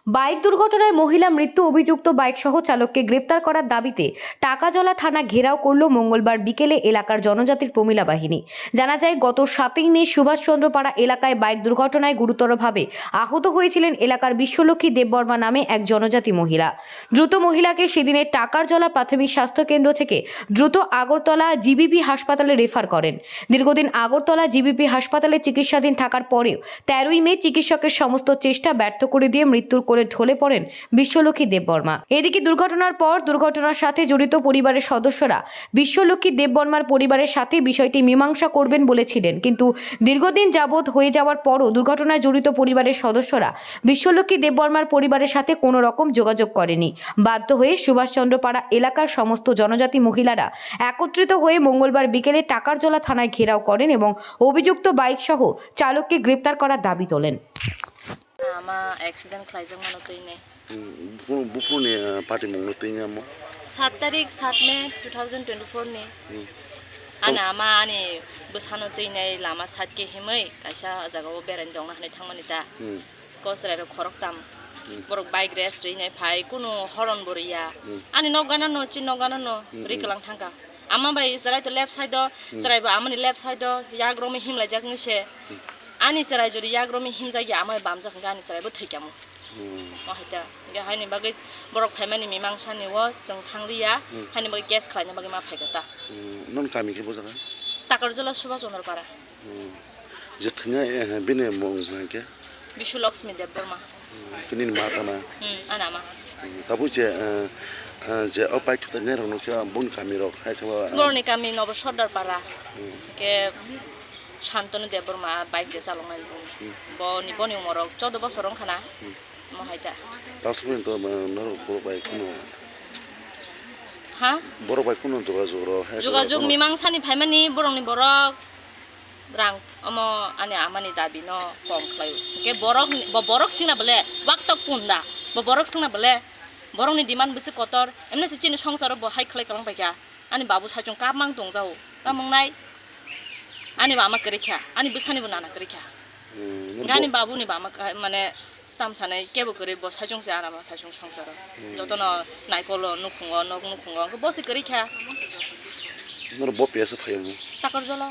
Bike দুর্ঘটনায় মহিলা মৃত্যু অভিযুক্ত বাইক সহ চালককে গ্রেপ্তার করার দাবিতে টাকাজলা থানা ঘেরাও করল মঙ্গলবার বিকেলে এলাকার জনজাতির প্রমিলা বাহিনী। জানা যায় গত 7ই মে সুভাষচন্দ্র পাড়া এলাকায় বাইক দুর্ঘটনায় গুরুতরভাবে আহত হয়েছিলেন এলাকার বিশ্বলক্ষ্মী দেববর্মা নামে এক জনজাতি মহিলা। দ্রুত মহিলাকে সেদিনের টাকারজলা প্রাথমিক স্বাস্থ্য কেন্দ্র থেকে দ্রুত আগরতলা জিবিপি হাসপাতালে রেফার করেন। দীর্ঘদিন আগরতলা জিবিপি হাসপাতালে চিকিৎসাধীন থাকার পরেও 13ই মে চিকিৎসকের সমস্ত চেষ্টা ব্যর্থ করে দিয়ে মৃত্যুর কোলে ঢলে পড়েন বিশ্বলক্ষ্মী দেববর্মা। এদিকে দুর্ঘটনার পর দুর্ঘটনার সাথে জড়িত পরিবারের সদস্যরা বিশ্বলক্ষ্মী দেববর্মার পরিবারের সাথে বিষয়টি মীমাংসা করবেন বলেছিলেন, কিন্তু দীর্ঘদিন যাবৎ হয়ে যাওয়ার পরও দুর্ঘটনায় জড়িত পরিবারের সদস্যরা বিশ্বলক্ষ্মী দেববর্মার পরিবারের সাথে কোনো রকম যোগাযোগ করেনি। বাধ্য হয়ে সুভাষচন্দ্র পাড়া এলাকার সমস্ত জনজাতি মহিলারা একত্রিত হয়ে মঙ্গলবার বিকেলে টাকারজলা থানায় ঘেরাও করেন এবং অভিযুক্ত বাইক সহ চালককে গ্রেপ্তার করার দাবি তোলেন। Ama accident khlaijak mano toine. Bufuni party mong toine mo. 7 tarik 7 Mei 2024 ni. Ana ama ani busano toine lama sat ke himai kaisa jagao beran dong na thangmani ta. Kosra ro khorok tam. Borok bike race ri nai phai kuno horon boria. Ani nogana no chin nogana no riklang thangka. Ama bai sarai to left side do sarai ba amani left side do yagromi himla jak ni se. Ani sarai jori yagromi himjagi amai bamja khangani sarai bo thikamo. Mahita ge haini bagai borok phaimani mimangsa ni wo jong thangriya haini bagai case khlaina bagai ma phaigata. Non kami ke bojaga. Takarjola Subhachondra para. Je thnya bine mong ke. Bishulakshmi Deborma. Kinin mata na. Ana ma. Tabu je opai tu ne ro ke bon kami ro khai ke. Borni kami nobo Sordar para. Ke Shantanu Deborma bike de salongan boni umorok 14 বছর খানা মহাইতা তাসপুন তো নর বড় by কোন হ্যাঁ বড় by কোন যোগাযোগ র যোগাযোগ মীমাংসানি ফাইমানি বরংনি বরক রাং অম আনি আমানি দাবি ন কম খাই কে বরক সিনা বলে ওয়াক্তক পুন্দা বরক সিনা বলে বরংনি ডিমান্ড বেশি কতর এমনি চিনি সংসার বহাই খাই কালাং পাইকা আনি বাবু সাইজং কামাং দংজাও কামাংনাই Ani ba ama kerikha, ani busani bo nana kerikha. Gani babu ni ba ama mane tamsanai kebo kore bo sajong se arama sajong songsara. Jotono naikolo nukhungo nukhungo ko bosi kerikha. Nor bo pesa thayo. Takarjola.